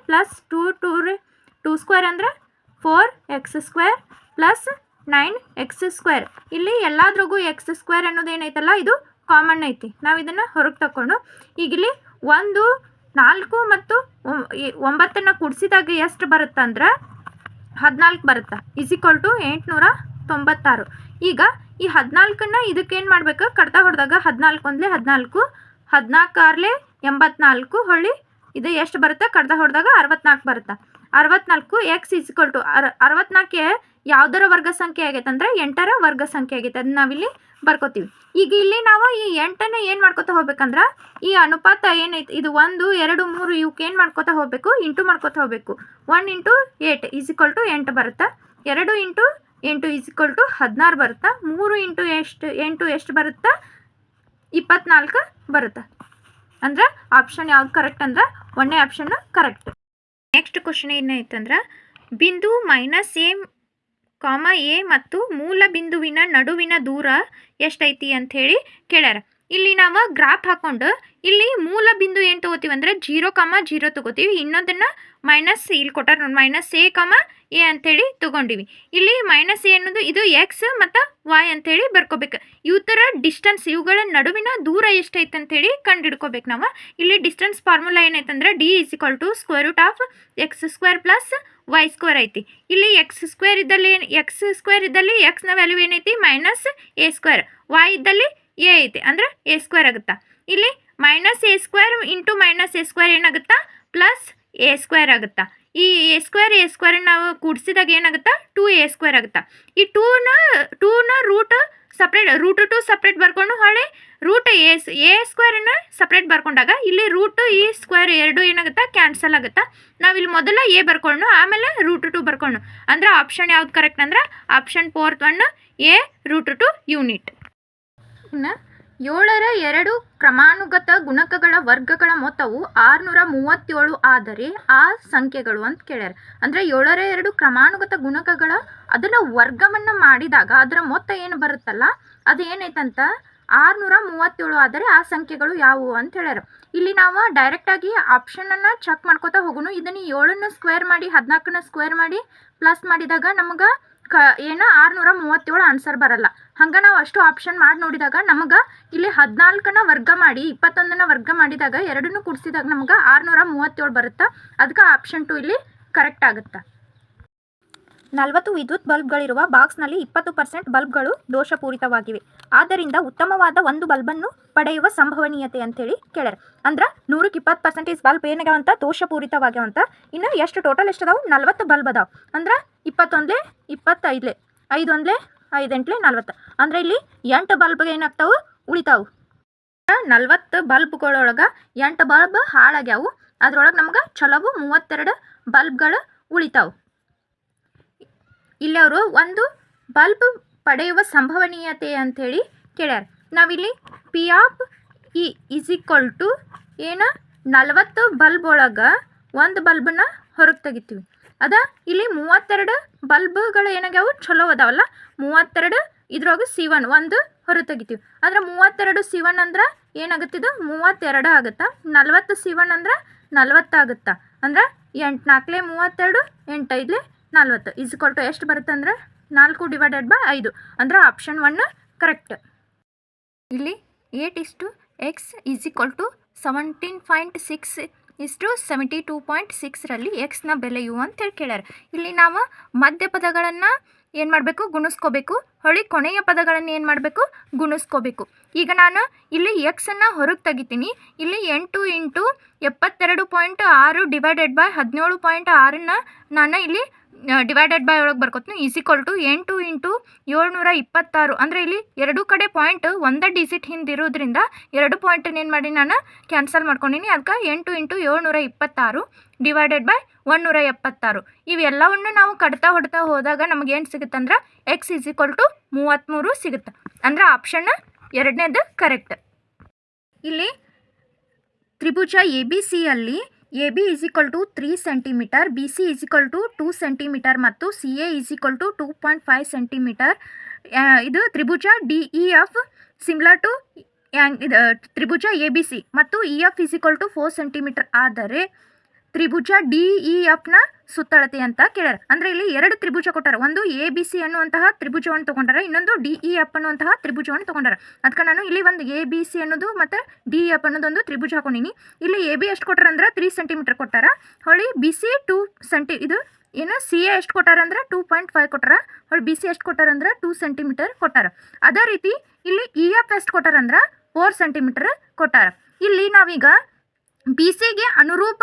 S2: + 2 ಸ್ಕ್ವೇರ್ ಅಂದ್ರೆ 4x² + 9x². ಇಲ್ಲಿ ಎಲ್ಲಾದ್ರಿಗೂ x² ಅನ್ನೋದು ಏನೈತಲ್ಲ ಇದು ಕಾಮನ್ ಐತಿ. ನಾವು ಇದನ್ನು ಹೊರಗೆ ತಗೊಂಡು ಈಗ ಇಲ್ಲಿ 1 4 ಮತ್ತು 9 ಕೂಡಿಸಿದಾಗ ಎಷ್ಟು ಬರುತ್ತಂದ್ರೆ 14 ಬರುತ್ತೆ. = 896. ಈಗ ಈ 14ನ್ನ ಇದಕ್ಕೇನು ಮಾಡಬೇಕು ಕಡ್ತಾ ಹೊಡೆದಾಗ 14 1 14 14 6 84 ಹೊಳ್ಳಿ ಇದು ಎಷ್ಟು ಬರುತ್ತೆ ಕಡ್ತಾ ಹೊಡೆದಾಗ 64 ಬರುತ್ತೆ. 64 x = 64 ಯಾವುದರ ವರ್ಗ ಸಂಖ್ಯೆ ಆಗೈತೆ ಅಂದರೆ 8ರ ವರ್ಗ ಸಂಖ್ಯೆ ಆಗೈತೆ. ಅದನ್ನ ನಾವಿಲ್ಲಿ ಬರ್ಕೋತೀವಿ. ಈಗ ಇಲ್ಲಿ ನಾವು ಈ 8ನ್ನು ಏನು ಮಾಡ್ಕೋತಾ ಹೋಗ್ಬೇಕಂದ್ರೆ ಈ ಅನುಪಾತ ಏನೈತೆ ಇದು 1 2 3 ಇವಕ್ಕೆ ಏನು ಮಾಡ್ಕೋತಾ ಹೋಗಬೇಕು ಇಂಟು ಮಾಡ್ಕೋತಾ ಹೋಗಬೇಕು. 1 × 8 = 8 ಬರುತ್ತೆ. 2 × 8 = 16 ಬರುತ್ತೆ. 3 × 8 ಎಷ್ಟು ಬರುತ್ತೆ 24 ಬರುತ್ತೆ. ಅಂದ್ರೆ ಆಪ್ಷನ್ ಯಾವ್ದು ಕರೆಕ್ಟ್ ಅಂದ್ರೆ 1ನೇ ಆಪ್ಷನ್ ಕರೆಕ್ಟ್. ನೆಕ್ಸ್ಟ್ ಕ್ವಶನ್ ಏನೈತಂದ್ರೆ ಬಿಂದು -a, ಮತ್ತು ಮೂಲ ಬಿಂದುವಿನ ನಡುವಿನ ದೂರ ಎಷ್ಟೈತಿ ಅಂಥೇಳಿ ಕೇಳ್ಯಾರ. ಇಲ್ಲಿ ನಾವು ಗ್ರಾಫ್ ಹಾಕ್ಕೊಂಡು ಇಲ್ಲಿ ಮೂಲ ಬಿಂದು ಏನು ತೊಗೋತೀವಿ ಅಂದರೆ 0, 0 ತೊಗೋತೀವಿ. ಇನ್ನೊಂದನ್ನು ಮೈನಸ್ ಇಲ್ಲಿ ಕೊಟ್ಟಾರ -a, a ಅಂಥೇಳಿ ತೊಗೊಂಡಿವಿ. ಇಲ್ಲಿ -a ಅನ್ನೋದು ಇದು ಎಕ್ಸ್ ಮತ್ತು y ಅಂಥೇಳಿ ಬರ್ಕೋಬೇಕು. ಇವು ಥರ ಡಿಸ್ಟೆನ್ಸ್ ಇವುಗಳ ನಡುವಿನ ದೂರ ಎಷ್ಟೈತೆ ಅಂಥೇಳಿ ಕಂಡುಹಿಡ್ಕೋಬೇಕು ನಾವು. ಇಲ್ಲಿ distance formula ಏನೈತಂದ್ರೆ D = √x² + y² ಐತಿ. ಇಲ್ಲಿ x² ಇದ್ದಲ್ಲಿ ಎಕ್ಸ್ನ ವ್ಯಾಲ್ಯೂ ಏನೈತಿ -a², y ಇದ್ದಲ್ಲಿ a ಐತಿ ಅಂದ್ರೆ a² ಆಗುತ್ತಾ. ಇಲ್ಲಿ -a² ಇಂಟು -a² ಏನಾಗುತ್ತಾ +a² ಆಗುತ್ತಾ. ಈ a² ನಾವು ಕೂಡಿಸಿದಾಗ ಏನಾಗುತ್ತಾ 2a² ಆಗುತ್ತಾ. ಈ 2ನ ರೂಟ್ ಸಪ್ರೇಟ್ √2 ಸಪ್ರೇಟ್ ಬರ್ಕೊಂಡು ಹೊಳೆ a² ಸಪ್ರೇಟ್ ಬರ್ಕೊಂಡಾಗ ಇಲ್ಲಿ √e² ಎರಡು ಏನಾಗುತ್ತಾ ಕ್ಯಾನ್ಸಲ್ ಆಗುತ್ತಾ. ನಾವಿಲ್ಲಿ ಮೊದಲ a ಬರ್ಕೊಂಡು ಆಮೇಲೆ √2 ಬರ್ಕೊಂಡು ಅಂದ್ರೆ ಆಪ್ಷನ್ ಯಾವ್ದು ಕರೆಕ್ಟ್ ಅಂದ್ರೆ ಆಪ್ಷನ್ 4th 1 a √2 ಯೂನಿಟ್. ಇನ್ನು 7ರ 2 ಕ್ರಮಾನುಗತ ಗುಣಕಗಳ ವರ್ಗಗಳ ಮೊತ್ತವು 637 ಆದರೆ ಆ ಸಂಖ್ಯೆಗಳು ಅಂತ ಕೇಳ್ಯಾರ. ಅಂದರೆ 7ರ 2 ಕ್ರಮಾನುಗತ ಗುಣಕಗಳ ಅದನ್ನು ವರ್ಗವನ್ನು ಮಾಡಿದಾಗ ಅದರ ಮೊತ್ತ ಏನು ಬರುತ್ತಲ್ಲ ಅದು ಏನೈತಂತ 637 ಆದರೆ ಆ ಸಂಖ್ಯೆಗಳು ಯಾವುವು ಅಂತ ಹೇಳ್ಯಾರ. ಇಲ್ಲಿ ನಾವು ಡೈರೆಕ್ಟಾಗಿ ಆಪ್ಷನನ್ನು ಚೆಕ್ ಮಾಡ್ಕೋತಾ ಹೋಗೋಣ. ಇದನ್ನು 7ನ್ನು ಸ್ಕ್ವೇರ್ ಮಾಡಿ 14ನ ಸ್ಕ್ವೇರ್ ಮಾಡಿ ಪ್ಲಸ್ ಮಾಡಿದಾಗ ನಮಗೆ ಏನು 637 ಆನ್ಸರ್ ಬರಲ್ಲ. ಹಂಗೆ ನಾವು ಅಷ್ಟು ಆಪ್ಷನ್ ಮಾಡಿ ನೋಡಿದಾಗ ನಮಗೆ ಇಲ್ಲಿ 14ನ ವರ್ಗ ಮಾಡಿ 21ನ ವರ್ಗ ಮಾಡಿದಾಗ 2ನ್ನು ಕೂಡಿಸಿದಾಗ ನಮಗೆ 637 ಬರುತ್ತೆ. ಅದಕ್ಕೆ ಆಪ್ಷನ್ 2 ಇಲ್ಲಿ ಕರೆಕ್ಟ್ ಆಗುತ್ತೆ. 40 ವಿದ್ಯುತ್ ಬಲ್ಬ್ಗಳಿರುವ ಬಾಕ್ಸ್ನಲ್ಲಿ 20% ಬಲ್ಬ್ಗಳು ದೋಷಪೂರಿತವಾಗಿವೆ. ಆದ್ದರಿಂದ ಉತ್ತಮವಾದ ಒಂದು ಬಲ್ಬನ್ನು ಪಡೆಯುವ ಸಂಭವನೀಯತೆ ಅಂತೇಳಿ ಕೇಳ್ಯಾರ. ಅಂದ್ರೆ 100ಕ್ಕೆ 20% ಬಲ್ಬ್ ಏನಾಗ್ಯಾವಂತ ದೋಷಪೂರಿತವಾಗ್ಯಾವಂತ. ಇನ್ನು ಎಷ್ಟು ಟೋಟಲ್ ಎಷ್ಟು ಅದಾವೆ 40 ಬಲ್ಬ್ ಅದಾವೆ. ಅಂದ್ರೆ 21 25 5 1 5 8 40. ಅಂದರೆ ಇಲ್ಲಿ 8 ಬಲ್ಬ್ಗೆ ಏನಾಗ್ತಾವೆ ಉಳಿತಾವು. 40 ಬಲ್ಬ್ಗಳೊಳಗೆ 8 ಬಲ್ಬ್ ಹಾಳಾಗ್ಯಾವು. ಅದ್ರೊಳಗೆ ನಮ್ಗೆ ಚಲೋವು 32 ಬಲ್ಬ್ಗಳು ಉಳಿತಾವು. ಇಲ್ಲಿ ಅವರು ಒಂದು ಬಲ್ಬ್ ಪಡೆಯುವ ಸಂಭವನೀಯತೆ ಅಂಥೇಳಿ ಕೇಳ್ಯಾರ. ನಾವಿಲ್ಲಿ P(E) = ಏನು 40 ಬಲ್ಬ್ ಒಳಗೆ ಒಂದು ಬಲ್ಬನ್ನ ಹೊರಗೆ ತೆಗಿತೀವಿ. ಅದ ಇಲ್ಲಿ 32 ಬಲ್ಬ್ಗಳು ಏನಾಗ್ಯಾವು ಚಲೋ ಅದಾವಲ್ಲ 32 ಇದ್ರೊಳಗೆ C1 ಒಂದು ಹೊರ ತೆಗಿತೀವಿ. ಅಂದ್ರೆ 32 C1 ಅಂದ್ರೆ ಏನಾಗುತ್ತಿದ್ದು 32 ಆಗುತ್ತಾ. 40 C1 ಅಂದ್ರೆ 40 ಆಗುತ್ತಾ. ಅಂದ್ರೆ 8 4 32 8 5 40 ಇಸ್ಕೊಲ್ ಟು ಎಷ್ಟು ಬರುತ್ತೆ ಅಂದ್ರೆ 4/5 ಅಂದ್ರೆ ಆಪ್ಷನ್ 1 ಕರೆಕ್ಟ್. ಇಲ್ಲಿ 8:x = 17.6 72.6ರಲ್ಲಿ ಎಕ್ಸ್ನ ಬೆಲೆಯು ಅಂತೇಳಿ ಕೇಳ್ಯಾರ. ಇಲ್ಲಿ ನಾವು ಮಧ್ಯ ಪದಗಳನ್ನು ಏನು ಮಾಡಬೇಕು ಗುಣಿಸ್ಕೋಬೇಕು, ಹೊಳ್ಳಿ ಕೊನೆಯ ಪದಗಳನ್ನು ಏನು ಮಾಡಬೇಕು ಗುಣಿಸ್ಕೋಬೇಕು. ಈಗ ನಾನು ಇಲ್ಲಿ ಎಕ್ಸನ್ನು ಹೊರಗೆ ತೆಗಿತೀನಿ. ಇಲ್ಲಿ 8 × 72.6 / 17.6ನ್ನ ನಾನು ಇಲ್ಲಿ ಡಿವೈಡೆಡ್ ಬೈ ಒಳಗೆ ಬರ್ಕೋತೀನಿ. = 8 × 726 ಅಂದರೆ ಇಲ್ಲಿ ಎರಡು ಕಡೆ ಪಾಯಿಂಟ್ ಒಂದೇ ಡಿಜಿಟ್ ಹಿಂದಿರೋದ್ರಿಂದ 2 ಪಾಯಿಂಟನ್ನು ಏನು ಮಾಡಿ ನಾನು ಕ್ಯಾನ್ಸಲ್ ಮಾಡ್ಕೊಂಡಿನಿ. ಅದಕ್ಕೆ 8 × 726 / 176 ಇವೆಲ್ಲವನ್ನು ನಾವು ಕಟ್ತಾ ಹೊಡ್ತಾ ಹೋದಾಗ ನಮಗೇನು ಸಿಗುತ್ತೆ ಅಂದ್ರೆ x = 33 ಸಿಗುತ್ತೆ. ಅಂದ್ರೆ ಆಪ್ಷನ್ 2ನೇದು ಕರೆಕ್ಟ್. ಇಲ್ಲಿ ತ್ರಿಭುಜ ABC AB = 3 centimetre, BC = 2 centimetre ಮತ್ತು CA = 2.5 ಸೆಂಟಿಮೀಟರ್. ಇದು ತ್ರಿಭುಜ DEF ಸಿಮಿಲರ್ ಟು ತ್ರಿಭುಜ ABC ಮತ್ತು EF = 4 ಸೆಂಟಿಮೀಟರ್ ಆದರೆ ತ್ರಿಭುಜ DEFನ ಸುತ್ತಳತೆ ಅಂತ ಕೇಳ್ಯಾರ. ಅಂದರೆ ಇಲ್ಲಿ ಎರಡು ತ್ರಿಭುಜ ಕೊಟ್ಟಾರ. ಒಂದು ABC ಅನ್ನುವಂತಹ ತ್ರಿಭುಜವನ್ನು ತೊಗೊಂಡಾರ, ಇನ್ನೊಂದು DEF ಅನ್ನುವಂತಹ ತ್ರಿಭುಜವನ್ನು ತೊಗೊಂಡಾರ. ಅದಕ್ಕೆ ನಾನು ಇಲ್ಲಿ ಒಂದು ABC ಅನ್ನೋದು ಮತ್ತು DEF ಅನ್ನೋದೊಂದು ತ್ರಿಭುಜ ಹಾಕೊಂಡಿನಿ. ಇಲ್ಲಿ AB ಎಷ್ಟು ಕೊಟ್ಟಾರ ಅಂದ್ರೆ 3 ಸೆಂಟಿಮೀಟರ್ ಕೊಟ್ಟಾರ. ಹೊಳ್ಳಿ BC 2 ಇದು ಏನು CA ಎಷ್ಟು ಕೊಟ್ಟಾರ ಅಂದ್ರೆ 2.5 ಕೊಟ್ಟಾರ. ಹೊಳ್ಳಿ BC ಎಷ್ಟು ಕೊಟ್ಟಾರ ಅಂದ್ರೆ 2 ಸೆಂಟಿಮೀಟರ್ ಕೊಟ್ಟಾರ. ಅದೇ ರೀತಿ ಇಲ್ಲಿ EF ಎಷ್ಟು ಕೊಟ್ಟಾರ ಅಂದ್ರೆ 4 ಸೆಂಟಿಮೀಟರ್ ಕೊಟ್ಟಾರ. ಇಲ್ಲಿ ನಾವೀಗ BCಗೆ ಅನುರೂಪ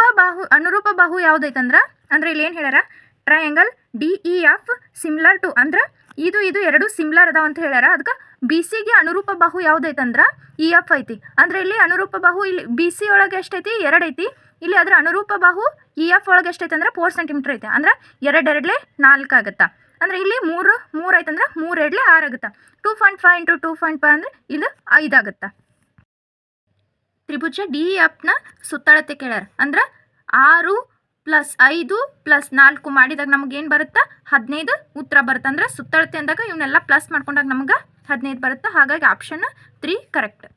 S2: ಬಾಹು ಯಾವುದೈತಂದ್ರೆ ಅಂದರೆ ಇಲ್ಲಿ ಏನು ಹೇಳ್ಯಾರ ಟ್ರಯಾಂಗಲ್ DEF ಸಿಮಿಲರ್ ಟು ಅಂದ್ರೆ ಇದು ಎರಡು ಸಿಮಿಲರ್ ಅದಾವ ಅಂತ ಹೇಳ್ಯಾರ. ಅದಕ್ಕೆ BCಗೆ ಅನುರೂಪ ಬಾಹು ಯಾವುದೈತಂದ್ರೆ EF ಐತಿ. ಅಂದರೆ ಇಲ್ಲಿ ಅನುರೂಪ ಬಾಹು ಇಲ್ಲಿ BC ಒಳಗೆ ಎಷ್ಟೈತಿ 2 ಐತಿ. ಇಲ್ಲಿ ಅದರ ಅನುರೂಪ ಬಾಹು EF ಒಳಗೆ ಎಷ್ಟೈತೆ ಅಂದ್ರೆ 4 ಸೆಂಟಿಮೀಟರ್ ಐತೆ. ಅಂದ್ರೆ 2 2 4 ಆಗುತ್ತಾ. ಅಂದರೆ ಇಲ್ಲಿ 3 ಐತಂದ್ರೆ 3 2 6 ಆಗುತ್ತಾ. 2.5 × 2.5 ಅಂದರೆ ಇದು 5 ಆಗುತ್ತಾ. ತ್ರಿಭುಜ DEFನ ಸುತ್ತಳತೆ ಕೇಳ್ಯಾರ. ಅಂದ್ರೆ 6 + 5 + 4 ಮಾಡಿದಾಗ ನಮಗೇನು ಬರುತ್ತೆ 15 ಉತ್ತರ ಬರುತ್ತೆ. ಅಂದ್ರೆ ಸುತ್ತಳತೆ ಅಂದಾಗ ಇವನ್ನೆಲ್ಲ ಪ್ಲಸ್ ಮಾಡ್ಕೊಂಡಾಗ ನಮಗೆ 15 ಬರುತ್ತೆ. ಹಾಗಾಗಿ ಆಪ್ಷನ್ 3 ಕರೆಕ್ಟ್.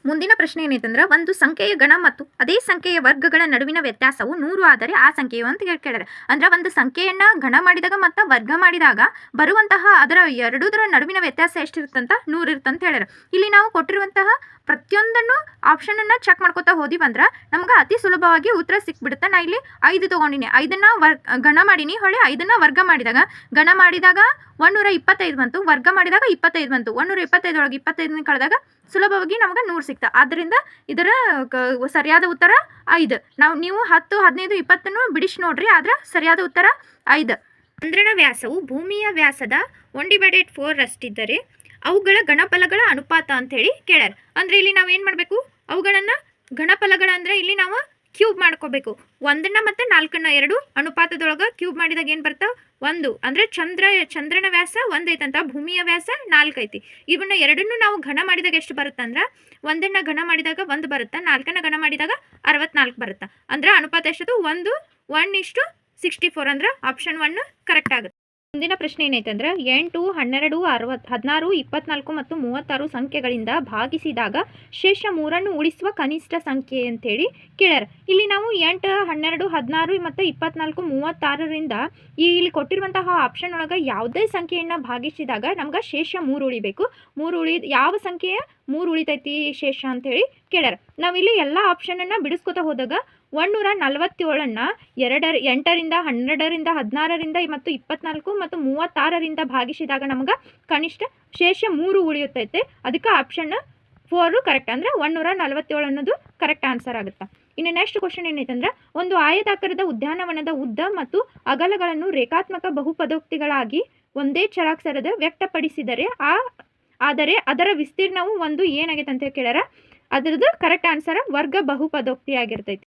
S2: ಮುಂದಿನ ಪ್ರಶ್ನೆ ಏನೈತಂದ್ರೆ ಒಂದು ಸಂಖ್ಯೆಯ ಗಣ ಮತ್ತು ಅದೇ ಸಂಖ್ಯೆಯ ವರ್ಗಗಳ ನಡುವಿನ ವ್ಯತ್ಯಾಸವು 100 ಆದರೆ ಆ ಸಂಖ್ಯೆಯು ಅಂತ ಕೇಳ್ಯಾರ. ಅಂದ್ರೆ ಒಂದು ಸಂಖ್ಯೆಯನ್ನು ಗಣ ಮಾಡಿದಾಗ ಮತ್ತು ವರ್ಗ ಮಾಡಿದಾಗ ಬರುವಂತಹ ಅದರ ಎರಡೂದರ ನಡುವಿನ ವ್ಯತ್ಯಾಸ ಎಷ್ಟಿರುತ್ತಂತ 100 ಇರುತ್ತಂತ ಹೇಳ್ಯಾರ. ಇಲ್ಲಿ ನಾವು ಕೊಟ್ಟಿರುವಂತಹ ಪ್ರತಿಯೊಂದನ್ನು ಆಪ್ಷನನ್ನು ಚೆಕ್ ಮಾಡ್ಕೋತಾ ಹೋದಿವಂದ್ರೆ ನಮ್ಗೆ ಅತಿ ಸುಲಭವಾಗಿ ಉತ್ತರ ಸಿಕ್ಬಿಡುತ್ತೆ. ನಾ ಇಲ್ಲಿ 5 ತೊಗೊಂಡಿನಿ, 5ನ್ನ ಗಣ ಮಾಡೀನಿ. ಹೊಳ್ಳಿ 5ನ್ನ ವರ್ಗ ಮಾಡಿದಾಗ ಗಣ ಮಾಡಿದಾಗ 125 ಬಂತು, ವರ್ಗ ಮಾಡಿದಾಗ 25 ಬಂತು. 125 ಒಳಗೆ 25ನ ಕಳೆದಾಗ ಸುಲಭವಾಗಿ ನಮಗೆ 100 ಸಿಕ್ತಾ. ಆದ್ದರಿಂದ ಇದರ ಸರಿಯಾದ ಉತ್ತರ 5. ನೀವು 10 15 20ನ್ನು ಬಿಡಿಸಿ ನೋಡ್ರಿ, ಆದ್ರೆ ಸರಿಯಾದ ಉತ್ತರ 5. ಚಂದ್ರನ ವ್ಯಾಸವು ಭೂಮಿಯ ವ್ಯಾಸದ 1/4 ರಷ್ಟಿದ್ದರೆ ಅವುಗಳ ಗಣಫಲಗಳ ಅನುಪಾತ ಅಂತೇಳಿ ಕೇಳ್ಯಾರ. ಅಂದರೆ ಇಲ್ಲಿ ನಾವು ಏನು ಮಾಡಬೇಕು ಅವುಗಳನ್ನು ಗಣಫಲಗಳ ಅಂದರೆ ಇಲ್ಲಿ ನಾವು ಕ್ಯೂಬ್ ಮಾಡ್ಕೋಬೇಕು. 1ನ್ನ ಮತ್ತು 4ನ್ನ ಎರಡು ಅನುಪಾತದೊಳಗೆ ಕ್ಯೂಬ್ ಮಾಡಿದಾಗ ಏನು ಬರ್ತಾವೆ 1. ಅಂದರೆ ಚಂದ್ರನ ವ್ಯಾಸ 1 ಐತಂತ, ಭೂಮಿಯ ವ್ಯಾಸ 4 ಐತಿ. ಇವನ್ನ ಎರಡನ್ನೂ ನಾವು ಘನ ಮಾಡಿದಾಗ ಎಷ್ಟು ಬರುತ್ತೆ ಅಂದ್ರೆ 1ನ್ನ ಘನ ಮಾಡಿದಾಗ 1 ಬರುತ್ತೆ, 4ನ್ನ ಘನ ಮಾಡಿದಾಗ 64 ಬರುತ್ತೆ. ಅಂದರೆ ಅನುಪಾತ ಎಷ್ಟದು 1:64 ಅಂದ್ರೆ ಆಪ್ಷನ್ 1 ಕರೆಕ್ಟ್ ಆಗುತ್ತೆ. ಮುಂದಿನ ಪ್ರಶ್ನೆ ಏನೈತಂದ್ರೆ 8 12 16 24 ಮತ್ತು 36 ಸಂಖ್ಯೆಗಳಿಂದ ಭಾಗಿಸಿದಾಗ ಶೇಷ 3ನ್ನು ಉಳಿಸುವ ಕನಿಷ್ಠ ಸಂಖ್ಯೆ ಅಂತೇಳಿ ಕೇಳ್ಯಾರ. ಇಲ್ಲಿ ನಾವು 8 12 16 ಮತ್ತು 24 36ರಿಂದ ಇಲ್ಲಿ ಕೊಟ್ಟಿರುವಂತಹ ಆಪ್ಷನ್ ಒಳಗೆ ಯಾವುದೇ ಸಂಖ್ಯೆಯನ್ನು ಭಾಗಿಸಿದಾಗ ನಮ್ಗೆ ಶೇಷ 3 ಉಳಿಬೇಕು. ಯಾವ ಸಂಖ್ಯೆಯ 3 ಉಳಿತೈತಿ ಶೇಷ ಅಂತೇಳಿ ಕೇಳ್ಯಾರ. ನಾವಿಲ್ಲಿ ಎಲ್ಲ ಆಪ್ಷನನ್ನು ಬಿಡಿಸ್ಕೊತಾ ಹೋದಾಗ 147ನ್ನು 8ರಿಂದ 12ರಿಂದ 16ರಿಂದ ಮತ್ತು 24 ಮತ್ತು 36ರಿಂದ ಭಾಗಿಸಿದಾಗ ನಮ್ಗೆ ಕನಿಷ್ಠ ಶೇಷ 3 ಉಳಿಯುತ್ತೈತೆ. ಅದಕ್ಕೆ ಆಪ್ಷನ್ 4 ಕರೆಕ್ಟ್. ಅಂದರೆ 147 ಅನ್ನೋದು ಕರೆಕ್ಟ್ ಆನ್ಸರ್ ಆಗುತ್ತೆ. ಇನ್ನು ನೆಕ್ಸ್ಟ್ ಕ್ವಶನ್ ಏನೈತಂದ್ರೆ ಒಂದು ಆಯತಾಕಾರದ ಉದ್ಯಾನವನದ ಉದ್ದ ಮತ್ತು ಅಗಲಗಳನ್ನು ರೇಖಾತ್ಮಕ ಬಹುಪದೋಕ್ತಿಗಳಾಗಿ ಒಂದೇ ಚರಾಕ್ಷರದ ವ್ಯಕ್ತಪಡಿಸಿದರೆ ಆದರೆ ಅದರ ವಿಸ್ತೀರ್ಣವು ಒಂದು ಏನಾಗೈತೆ ಅಂತ ಕೇಳ್ಯಾರ. ಅದರದ್ದು ಕರೆಕ್ಟ್ ಆನ್ಸರ್ ವರ್ಗ ಬಹುಪದೋಕ್ತಿ ಆಗಿರ್ತೈತಿ.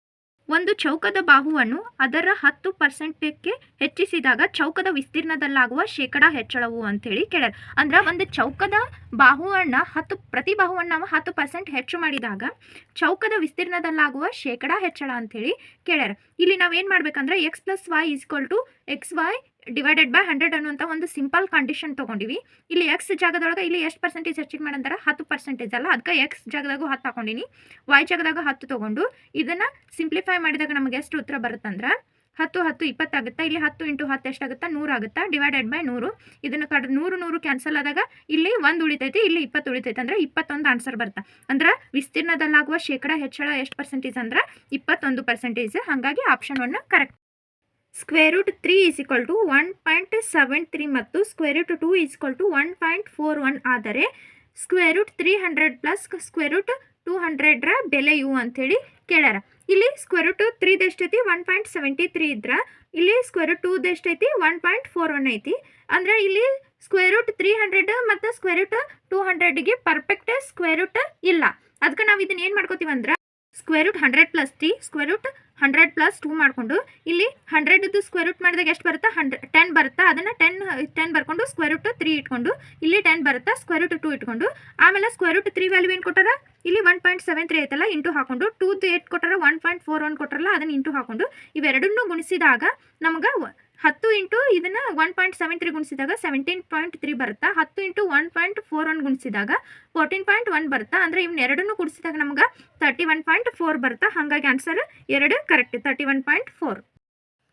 S2: ಒಂದು ಚೌಕದ ಬಾಹುವನ್ನು ಅದರ 10%ಕ್ಕೆ ಹೆಚ್ಚಿಸಿದಾಗ ಚೌಕದ ವಿಸ್ತೀರ್ಣದಲ್ಲಾಗುವ ಶೇಕಡಾ ಹೆಚ್ಚಳವು ಅಂತೇಳಿ ಕೇಳ್ಯಾರ. ಅಂದ್ರೆ ಒಂದು ಚೌಕದ ಬಾಹುವನ್ನು ಪ್ರತಿ ಬಾಹುವನ್ನು ನಾವು 10% ಹೆಚ್ಚು ಮಾಡಿದಾಗ ಚೌಕದ ವಿಸ್ತೀರ್ಣದಲ್ಲಾಗುವ ಶೇಕಡಾ ಹೆಚ್ಚಳ ಅಂತೇಳಿ ಕೇಳ್ಯಾರ. ಇಲ್ಲಿ ನಾವೇನು ಮಾಡ್ಬೇಕಂದ್ರೆ x+y=xy ಡಿವೈಡೆಡ್ ಬೈ 100 ಅನ್ನುವಂಥ ಒಂದು ಸಿಂಪಲ್ ಕಂಡೀಷನ್ ತೊಗೊಂಡಿವಿ. ಇಲ್ಲಿ ಎಕ್ಸ್ ಜಾಗದೊಳಗೆ ಇಲ್ಲಿ ಎಷ್ಟು ಪರ್ಸೆಂಟೇಜ್ ಹೆಚ್ಚಿಗೆ ಮಾಡಂತಾರೆ 10% ಅಲ್ಲ, ಅದಕ್ಕೆ ಎಕ್ಸ್ ಜಾಗದಾಗೂ 10 ಹಾಕೊಂಡಿನಿ, ವೈ ಜಾಗದಾಗ 10 ತೊಗೊಂಡು ಇದನ್ನು ಸಿಂಪ್ಲಿಫೈ ಮಾಡಿದಾಗ ನಮಗೆ ಎಷ್ಟು ಉತ್ತರ ಬರುತ್ತಂದ್ರೆ 10 10 20 ಆಗುತ್ತಾ. ಇಲ್ಲಿ 10 × 10 ಎಷ್ಟಾಗುತ್ತಾ 100 ಆಗುತ್ತಾ, ಡಿವೈಡೆಡ್ ಬೈ 100. ಇದನ್ನು 100 ಕ್ಯಾನ್ಸಲ್ ಆದಾಗ ಇಲ್ಲಿ 1 ಉಳಿತೈತಿ, ಇಲ್ಲಿ 20 ಉಳಿತೈತೆ, ಅಂದರೆ 21 ಆನ್ಸರ್ ಬರುತ್ತೆ. ಅಂದ್ರೆ ವಿಸ್ತೀರ್ಣದಲ್ಲಾಗುವ ಶೇಕಡಾ ಹೆಚ್ಚಳ ಎಷ್ಟು ಪರ್ಸೆಂಟೇಜ್ ಅಂದ್ರೆ 21%. ಹಾಗಾಗಿ ಆಪ್ಷನ್ 1 ಕರೆಕ್ಟ್. √3 1.73 ಮತ್ತು √2 1.41 ಆದರೆ √300 ಪ್ಲಸ್ √200 ಬೆಲೆಯು ಅಂಥೇಳಿ ಕೇಳ್ಯಾರ. ಇಲ್ಲಿ √3 ಎಷ್ಟೈತಿ 1.73 ಇದ್ರೆ ಇಲ್ಲಿ √2 ಎಷ್ಟೈತಿ 1.41 ಐತಿ. ಅಂದ್ರೆ ಇಲ್ಲಿ √300 ಮತ್ತು √200ಗೆ ಪರ್ಫೆಕ್ಟ್ ಸ್ಕ್ವೇರ್ ಇಲ್ಲ. ಅದಕ್ಕೆ ನಾವು ಇದನ್ನ ಏನು ಮಾಡ್ಕೋತೀವಿ ಅಂದ್ರೆ √100 + 3 √100 + 2 ಮಾಡಿಕೊಂಡು ಇಲ್ಲಿ 100ದ್ದು ಸ್ಕ್ವೇರ್ ರೂಟ್ ಮಾಡಿದಾಗ ಎಷ್ಟು ಬರುತ್ತಾ 10 ಬರುತ್ತಾ. ಅದನ್ನು 10 ಬರ್ಕೊಂಡು √3 ಇಟ್ಕೊಂಡು ಇಲ್ಲಿ 10 ಬರುತ್ತಾ √2 ಇಟ್ಕೊಂಡು ಆಮೇಲೆ √3 ವ್ಯಾಲ್ಯೂ ಏನು ಕೊಟ್ಟಾರ ಇಲ್ಲಿ 1.73 ಐತಲ್ಲ ಇಂಟು ಹಾಕೊಂಡು 2 8 ಕೊಟ್ಟಾರ 1.41 ಕೊಟ್ಟಾರಲ್ಲ ಅದನ್ನು ಇಂಟು ಹಾಕೊಂಡು ಇವೆರಡನ್ನೂ ಗುಣಿಸಿದಾಗ ನಮಗೆ 10 ಇಂಟು ಇದನ್ನು 1.73 ಗುಣಿಸಿದಾಗ 17.3 ಬರುತ್ತಾ. 10 ಇಂಟು 1.41 ಗುಣಿಸಿದಾಗ 14.1 ಬರುತ್ತಾ. ಅಂದರೆ ಇವನ್ನೆರಡನ್ನೂ ಗುಣಿಸಿದಾಗ ನಮ್ಗೆ 31.4 ಬರುತ್ತಾ. ಹಾಗಾಗಿ ಆನ್ಸರ್ 2 ಕರೆಕ್ಟ್ 31.4.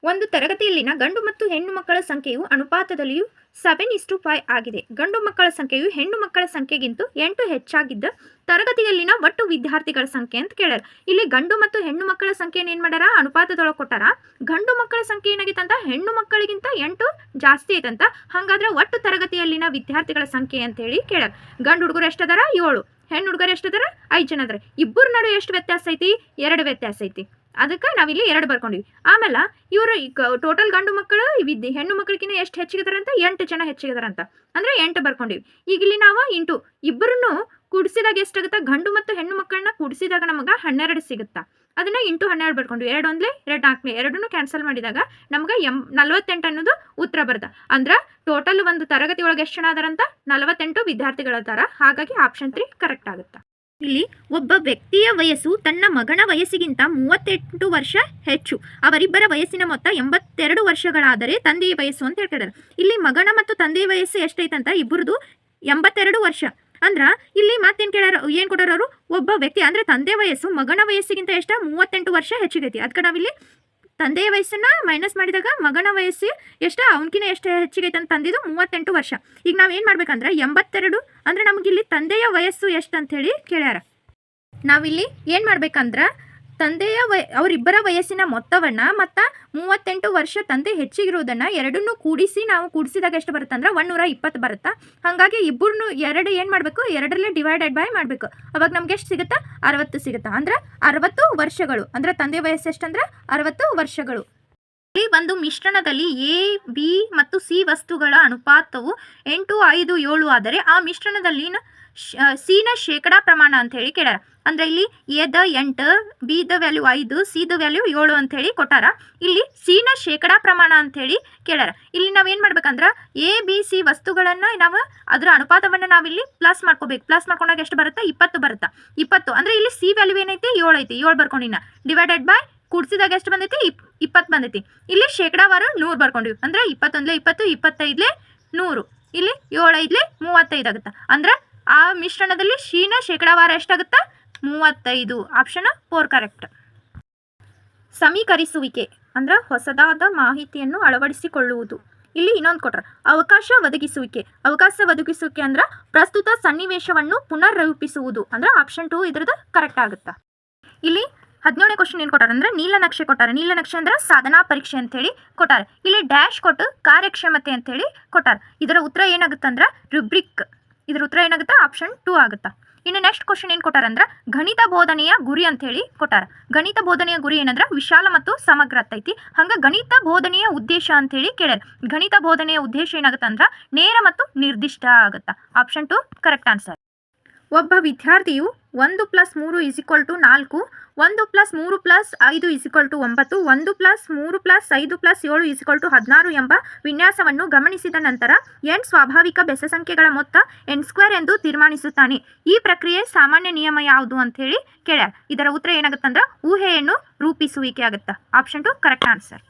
S2: ಒಂದು ತರಗತಿಯಲ್ಲಿನ ಗಂಡು ಮತ್ತು ಹೆಣ್ಣು ಮಕ್ಕಳ ಸಂಖ್ಯೆಯು ಅನುಪಾತದಲ್ಲಿಯೂ 7:5 ಆಗಿದೆ. ಗಂಡು ಮಕ್ಕಳ ಸಂಖ್ಯೆಯು ಹೆಣ್ಣು ಮಕ್ಕಳ ಸಂಖ್ಯೆಗಿಂತ 8 ಹೆಚ್ಚಾಗಿದ್ದ ತರಗತಿಯಲ್ಲಿನ ಒಟ್ಟು ವಿದ್ಯಾರ್ಥಿಗಳ ಸಂಖ್ಯೆ ಅಂತ ಕೇಳ್ಯಾರ. ಇಲ್ಲಿ ಗಂಡು ಮತ್ತು ಹೆಣ್ಣು ಮಕ್ಕಳ ಸಂಖ್ಯೆಯನ್ನು ಏನು ಮಾಡ್ಯಾರ ಅನುಪಾತದೊಳಗೆ ಕೊಟ್ಟಾರ. ಗಂಡು ಮಕ್ಕಳ ಸಂಖ್ಯೆ ಏನಾಗಿತ್ತಂತ ಹೆಣ್ಣು ಮಕ್ಕಳಿಗಿಂತ 8 ಜಾಸ್ತಿ ಐತಂತ. ಹಾಗಾದ್ರೆ ಒಟ್ಟು ತರಗತಿಯಲ್ಲಿನ ವಿದ್ಯಾರ್ಥಿಗಳ ಸಂಖ್ಯೆ ಅಂತೇಳಿ ಕೇಳ್ಯಾರ. ಗಂಡು ಹುಡುಗರು ಎಷ್ಟದಾರ 7, ಹೆಣ್ಣು ಹುಡುಗರು ಎಷ್ಟದಾರ 5 ಜನ ಅದಾರ. ಇಬ್ಬರ ನಡುವೆ ಎಷ್ಟು ವ್ಯತ್ಯಾಸ ಐತಿ 2 ವ್ಯತ್ಯಾಸ ಐತಿ. ಅದಕ್ಕೆ ನಾವಿಲ್ಲಿ 2 ಬರ್ಕೊಂಡಿವಿ. ಆಮೇಲೆ ಇವರು ಟೋಟಲ್ ಗಂಡು ಮಕ್ಕಳು ಹೆಣ್ಣು ಮಕ್ಕಳಿಗಿನ್ನ ಎಷ್ಟು ಹೆಚ್ಚಿಗಿದಾರಂತ 8 ಜನ ಹೆಚ್ಚಿಗಿದಾರಂತ. ಅಂದರೆ 8 ಬರ್ಕೊಂಡಿವಿ. ಈಗ ಇಲ್ಲಿ ನಾವು ಇಂಟು ಇಬ್ಬರನ್ನು ಕೂಡಿಸಿದಾಗ ಎಷ್ಟಾಗುತ್ತೆ ಗಂಡು ಮತ್ತು ಹೆಣ್ಣು ಮಕ್ಕಳನ್ನ ಕೂಡಿಸಿದಾಗ ನಮಗೆ 12 ಸಿಗುತ್ತಾ. ಅದನ್ನು ಇಂಟು 12 ಬರ್ಕೊಂಡ್ವಿ. 2 1 2 4 ಎರಡನ್ನೂ ಕ್ಯಾನ್ಸಲ್ ಮಾಡಿದಾಗ ನಮ್ಗೆ 48 ಅನ್ನೋದು ಉತ್ತರ ಬರುತ್ತೆ. ಅಂದ್ರೆ ಟೋಟಲ್ ಒಂದು ತರಗತಿ ಒಳಗೆ ಎಷ್ಟು ಜನ ಅದಾರಂತ 48 ವಿದ್ಯಾರ್ಥಿಗಳದಾರ. ಹಾಗಾಗಿ ಆಪ್ಷನ್ 3 ಕರೆಕ್ಟ್ ಆಗುತ್ತೆ. ಇಲ್ಲಿ ಒಬ್ಬ ವ್ಯಕ್ತಿಯ ವಯಸ್ಸು ತನ್ನ ಮಗನ ವಯಸ್ಸಿಗಿಂತ 38 ವರ್ಷ ಹೆಚ್ಚು. ಅವರಿಬ್ಬರ ವಯಸ್ಸಿನ ಮೊತ್ತ 82 ವರ್ಷಗಳಾದರೆ ತಂದೆಯ ವಯಸ್ಸು ಅಂತ ಹೇಳ್ತಾರೆ. ಇಲ್ಲಿ ಮಗನ ಮತ್ತು ತಂದೆಯ ವಯಸ್ಸು ಎಷ್ಟೈತಂತ ಇಬ್ಬರದು 82 ವರ್ಷ. ಅಂದ್ರೆ ಇಲ್ಲಿ ಮತ್ತೇನು ಕೇಳಾರ ಏನು ಕೊಟ್ಟಾರ ಅವರು ಒಬ್ಬ ವ್ಯಕ್ತಿ ಅಂದರೆ ತಂದೆ ವಯಸ್ಸು ಮಗನ ವಯಸ್ಸಿಗಿಂತ ಎಷ್ಟು 38 ವರ್ಷ ಹೆಚ್ಚಿಗೈತಿ. ಅದಕ್ಕೆ ನಾವಿಲ್ಲಿ ತಂದೆಯ ವಯಸ್ಸನ್ನು ಮೈನಸ್ ಮಾಡಿದಾಗ ಮಗನ ವಯಸ್ಸು ಎಷ್ಟು ಅವನಕಿನ ಎಷ್ಟು ಹೆಚ್ಚಿಗೈತೆ ಅಂತ ತಂದಿದ್ದು 38 ವರ್ಷ. ಈಗ ನಾವು ಏನು ಮಾಡ್ಬೇಕಂದ್ರೆ 82 ಅಂದರೆ ನಮಗಿಲ್ಲಿ ತಂದೆಯ ವಯಸ್ಸು ಎಷ್ಟು ಅಂಥೇಳಿ ಕೇಳ್ಯಾರ. ನಾವಿಲ್ಲಿ ಏನು ಮಾಡ್ಬೇಕಂದ್ರೆ ತಂದೆಯ ಅವರಿಬ್ಬರ ವಯಸ್ಸಿನ ಮೊತ್ತವನ್ನು ಮತ್ತು 38 ವರ್ಷ ತಂದೆ ಹೆಚ್ಚಿಗಿರೋದನ್ನು ಎರಡನ್ನೂ ಕೂಡಿಸಿದಾಗ ಎಷ್ಟು ಬರುತ್ತೆ ಅಂದ್ರೆ 120 ಬರುತ್ತಾ. ಹಾಗಾಗಿ ಇಬ್ಬರನ್ನು 2 ಏನು ಮಾಡಬೇಕು 2ರಲ್ಲಿ ಡಿವೈಡೆಡ್ ಬೈ ಮಾಡಬೇಕು. ಅವಾಗ ನಮ್ಗೆ ಎಷ್ಟು ಸಿಗುತ್ತಾ 60 ಸಿಗುತ್ತಾ. ಅಂದ್ರೆ 60 ವರ್ಷಗಳು. ಅಂದರೆ ತಂದೆ ವಯಸ್ಸು ಎಷ್ಟಂದ್ರೆ 60 ವರ್ಷಗಳು. ಈ ಒಂದು ಮಿಶ್ರಣದಲ್ಲಿ ಎ ಬಿ ಮತ್ತು ಸಿ ವಸ್ತುಗಳ ಅನುಪಾತವು 8 5 7 ಆದರೆ ಆ ಮಿಶ್ರಣದಲ್ಲಿನ ಸಿನ ಶೇಕಡಾ ಪ್ರಮಾಣ ಅಂತ ಹೇಳಿ ಕೇಳ್ಯಾರ. ಅಂದರೆ ಇಲ್ಲಿ ಎದ 8, B the value 5, C the value 7 ಅಂಥೇಳಿ ಕೊಟ್ಟಾರ. ಇಲ್ಲಿ ಸಿನ ಶೇಕಡಾ ಪ್ರಮಾಣ ಅಂಥೇಳಿ ಕೇಳ್ಯಾರ. ಇಲ್ಲಿ ನಾವೇನು ಮಾಡ್ಬೇಕಂದ್ರೆ ಎ ಬಿ ಸಿ ವಸ್ತುಗಳನ್ನು ನಾವು ಅದರ ಅನುಪಾತವನ್ನು ನಾವಿಲ್ಲಿ ಪ್ಲಸ್ ಮಾಡ್ಕೋಬೇಕು. ಪ್ಲಸ್ ಮಾಡ್ಕೊಂಡಾಗ ಎಷ್ಟು ಬರುತ್ತೆ 20 ಬರುತ್ತಾ. 20 ಅಂದರೆ ಇಲ್ಲಿ ಸಿ ವ್ಯಾಲ್ಯೂ ಏನೈತಿ 7 ಐತಿ. 7 ಬರ್ಕೊಂಡಿನ ಡಿವೈಡೆಡ್ ಬೈ ಕೂಡಿಸಿದಾಗ ಎಷ್ಟು ಬಂದೈತಿ 20 ಬಂದೈತಿ. ಇಲ್ಲಿ ಶೇಕಡಾವಾರು 100 ಬರ್ಕೊಂಡಿವಿ. ಅಂದರೆ 21 20 25 100. ಇಲ್ಲಿ 7 5 35 ಆಗುತ್ತೆ. ಅಂದ್ರೆ ಆ ಮಿಶ್ರಣದಲ್ಲಿ ಶೀನ ಶೇಕಡಾವಾರ ಎಷ್ಟಾಗುತ್ತಾ 35. Option 4 correct. ಸಮೀಕರಿಸುವಿಕೆ ಅಂದ್ರೆ ಹೊಸದಾದ ಮಾಹಿತಿಯನ್ನು ಅಳವಡಿಸಿಕೊಳ್ಳುವುದು. ಇಲ್ಲಿ ಇನ್ನೊಂದು ಕೊಟ್ರ ಅವಕಾಶ ಒದಗಿಸುವಿಕೆ ಅಂದ್ರೆ ಪ್ರಸ್ತುತ ಸನ್ನಿವೇಶವನ್ನು ಪುನರ್ರೂಪಿಸುವುದು. ಅಂದ್ರೆ ಆಪ್ಷನ್ 2 ಇದ್ರದ್ದು ಕರೆಕ್ಟ್ ಆಗುತ್ತಾ. ಇಲ್ಲಿ 17ನೇ ಕ್ವಶನ್ ಏನು ಕೊಟ್ಟಾರ ಅಂದ್ರೆ ನೀಲನಕ್ಷೆ ಕೊಟ್ಟಾರೆ. ನೀಲನಕ್ಷೆ ಅಂದ್ರೆ ಸಾಧನಾ ಪರೀಕ್ಷೆ ಅಂತೇಳಿ ಕೊಟ್ಟಾರೆ. ಇಲ್ಲಿ ಡ್ಯಾಶ್ ಕೊಟ್ಟು ಕಾರ್ಯಕ್ಷಮತೆ ಅಂತೇಳಿ ಕೊಟ್ಟಾರೆ. ಇದರ ಉತ್ತರ ಏನಾಗುತ್ತೆ ಅಂದ್ರೆ ರುಬ್ರಿಕ್. ಇದರ ಉತ್ತರ ಏನಾಗುತ್ತೆ ಆಪ್ಷನ್ 2 ಆಗುತ್ತಾ. ಇನ್ನು ನೆಕ್ಸ್ಟ್ ಕ್ವಶನ್ ಏನು ಕೊಟ್ಟಾರ ಅಂದ್ರೆ ಗಣಿತ ಬೋಧನೆಯ ಗುರಿ ಅಂತೇಳಿ ಕೊಟ್ಟಾರ. ಗಣಿತ ಬೋಧನೆಯ ಗುರಿ ಏನಂದ್ರೆ ವಿಶಾಲ ಮತ್ತು ಸಮಗ್ರ ಐತಿ. ಹಂಗೆ ಗಣಿತ ಬೋಧನೆಯ ಉದ್ದೇಶ ಅಂತೇಳಿ ಕೇಳ್ಯಾರ. ಗಣಿತ ಬೋಧನೆಯ ಉದ್ದೇಶ ಏನಾಗುತ್ತೆ ಅಂದ್ರೆ ನೇರ ಮತ್ತು ನಿರ್ದಿಷ್ಟ ಆಗುತ್ತಾ. Option 2 correct answer. ಒಬ್ಬ ವಿದ್ಯಾರ್ಥಿಯು
S3: 1+3 = 4, 1+3+5 = 9, 1+3+5+7 = 16 ಎಂಬ ವಿನ್ಯಾಸವನ್ನು ಗಮನಿಸಿದ ನಂತರ n ಸ್ವಾಭಾವಿಕ ಬೆಸಸಂಖ್ಯೆಗಳ ಮೊತ್ತ n² ಎಂದು ತೀರ್ಮಾನಿಸುತ್ತಾನೆ. ಈ ಪ್ರಕ್ರಿಯೆ ಸಾಮಾನ್ಯ ನಿಯಮ ಯಾವುದು ಅಂತ ಹೇಳಿ ಕೇಳ್ಯಾರ. ಇದರ ಉತ್ತರ ಏನಾಗುತ್ತಂದ್ರೆ ಊಹೆಯನ್ನು ರೂಪಿಸುವಿಕೆ ಆಗುತ್ತೆ. Option 2 correct answer.